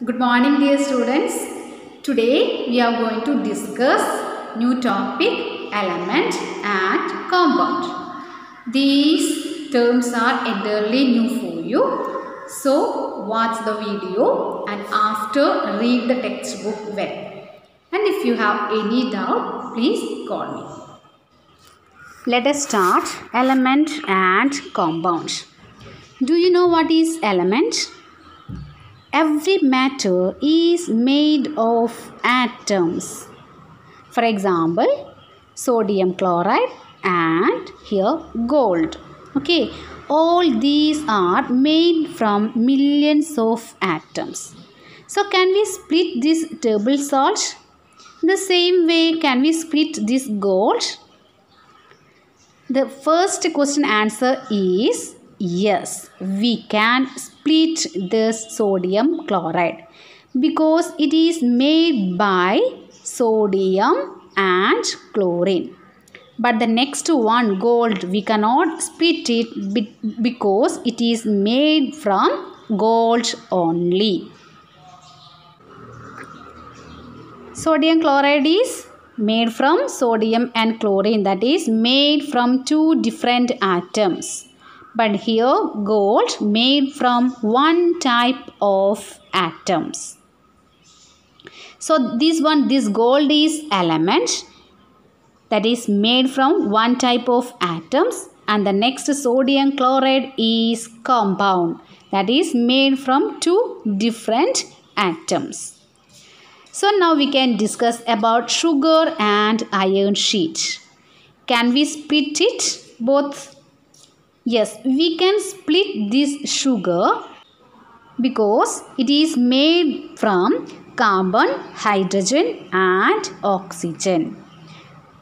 Good morning, dear students. Today we are going to discuss new topic element and compound. These terms are entirely new for you. So watch the video and after read the textbook well. And if you have any doubt, please call me. Let us start element and compound. Do you know what is element? Every matter is made of atoms. For example, sodium chloride and here gold. Okay, all these are made from millions of atoms. So can we split this table salt? The same way can we split this gold? The first question answer is yes, we can split this sodium chloride because it is made by sodium and chlorine. But the next one, gold, we cannot split it because it is made from gold only. Sodium chloride is made from sodium and chlorine, that is made from two different atoms. But here gold made from one type of atoms. So this gold is element, that is made from one type of atoms, and the next sodium chloride is compound, that is made from two different atoms. So now we can discuss about sugar and iron sheet. Can we split it both? Yes, we can split this sugar because it is made from carbon, hydrogen and oxygen.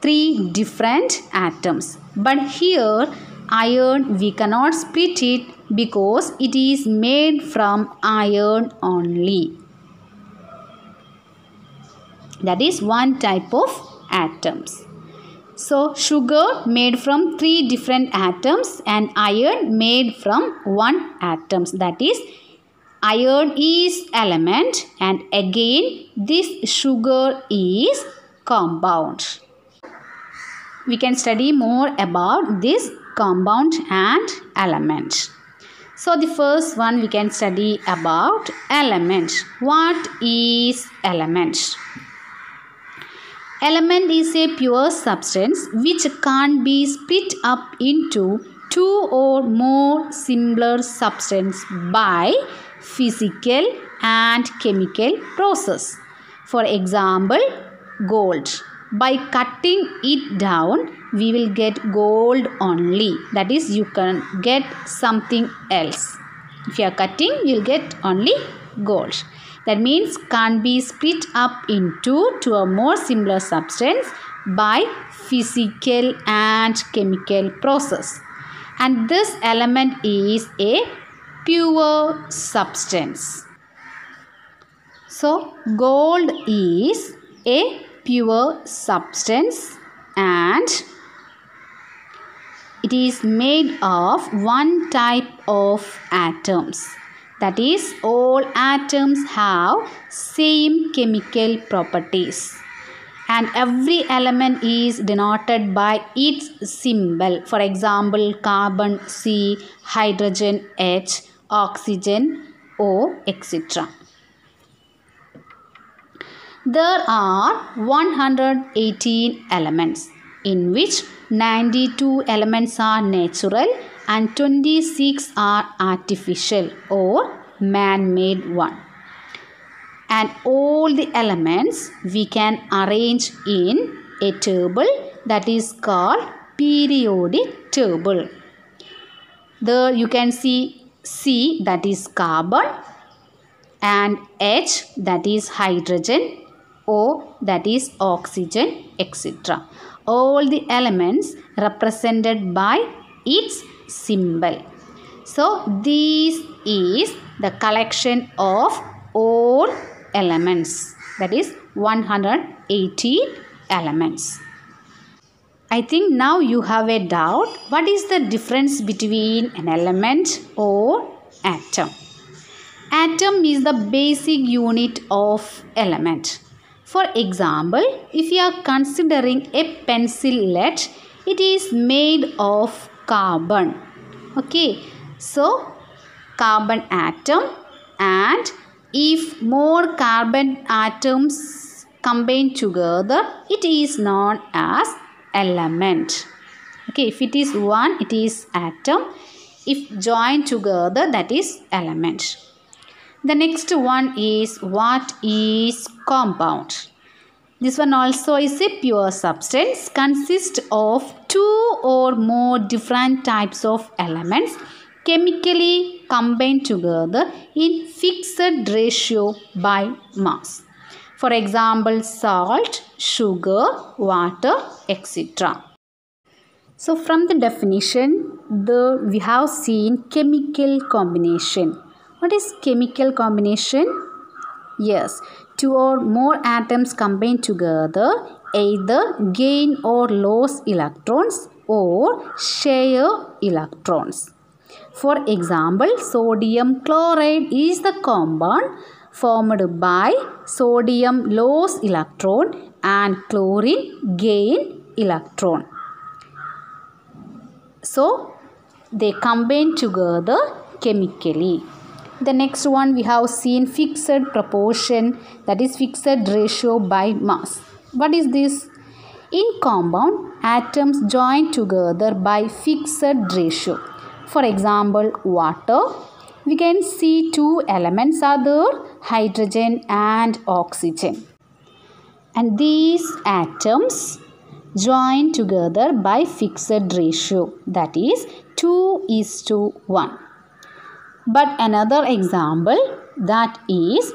Three different atoms. But here iron we cannot split it because it is made from iron only. That is one type of atoms. So sugar made from three different atoms and iron made from one atoms. That is iron is element and again this sugar is compound. We can study more about this compound and element. So the first one we can study about element. What is element? Element is a pure substance which can't be split up into two or more similar substances by physical and chemical process. For example, gold. By cutting it down, we will get gold only. That is, you can get something else. If you are cutting, you will get only gold. That means can't be split up into two or more similar substances by physical and chemical process. And this element is a pure substance. So gold is a pure substance and it is made of one type of atoms. That is, all atoms have same chemical properties. And every element is denoted by its symbol. For example, carbon C, hydrogen H, oxygen O, etc. There are 118 elements, in which 92 elements are natural and 26 are artificial or man-made one. And all the elements we can arrange in a table that is called periodic table. There you can see C, that is carbon, and H, that is hydrogen, O, that is oxygen, etc. All the elements represented by its symbol. So this is the collection of all elements, that is 180 elements. I think now you have a doubt. What is the difference between an element or atom? Atom is the basic unit of element. For example, if you are considering a pencil lead, it is made of carbon. Okay, so carbon atom, and if more carbon atoms combine together, it is known as element. Okay, if it is one, it is atom. If joined together, that is element. The next one is, what is compound? This one also is a pure substance, consists of two or more different types of elements chemically combined together in fixed ratio by mass. For example, salt, sugar, water, etc. So from the definition, we have seen chemical combination. What is chemical combination? Yes, two or more atoms combine together, either gain or lose electrons or share electrons. For example, sodium chloride is the compound formed by sodium lose electron and chlorine gain electron. So, they combine together chemically. The next one we have seen fixed proportion, that is fixed ratio by mass. What is this? In compound, atoms join together by fixed ratio. For example, water, we can see two elements are there, hydrogen and oxygen. And these atoms join together by fixed ratio, that is 2:1. But another example, that is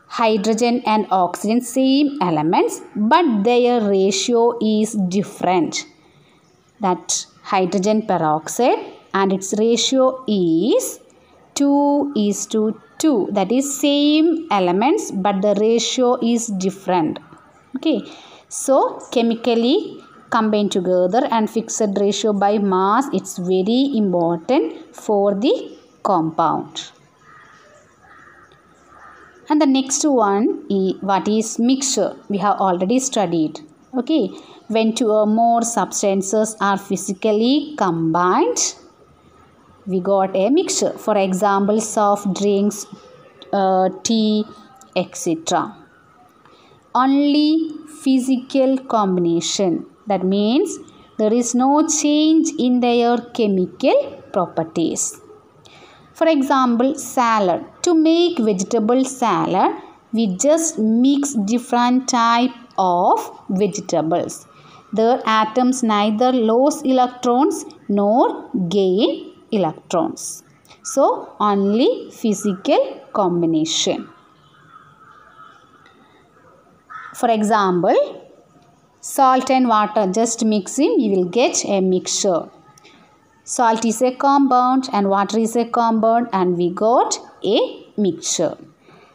hydrogen and oxygen, same elements, but their ratio is different. That hydrogen peroxide, and its ratio is 2:2. That is same elements, but the ratio is different. Okay, so chemically combined together and fixed ratio by mass, it's very important for the compound. And the next one is, what is mixture? We have already studied. Okay, when two or more substances are physically combined, we got a mixture. For example, soft drinks, tea, etc. Only physical combination, that means there is no change in their chemical properties. For example, salad. To make vegetable salad, we just mix different type of vegetables. Their atoms neither lose electrons nor gain electrons. So, only physical combination. For example, salt and water, just mixing, you will get a mixture. Salt is a compound and water is a compound, and we got a mixture.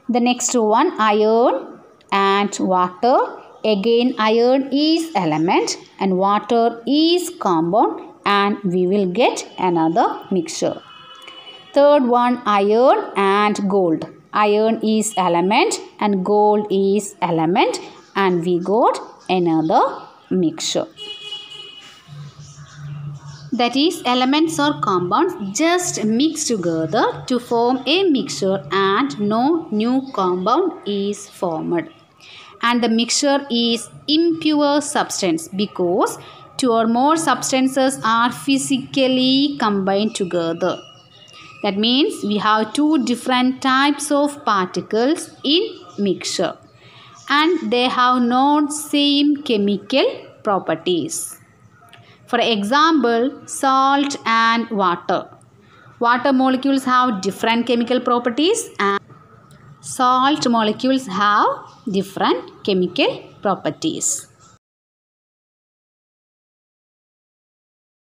The next one, iron and water. Again, iron is element and water is compound, and we will get another mixture. Third one, iron and gold. Iron is element and gold is element, and we got another mixture. That is, elements or compounds just mix together to form a mixture, and no new compound is formed. And the mixture is impure substance because two or more substances are physically combined together. That means we have two different types of particles in mixture, and they have not same chemical properties. For example, salt and water. Water molecules have different chemical properties, and salt molecules have different chemical properties.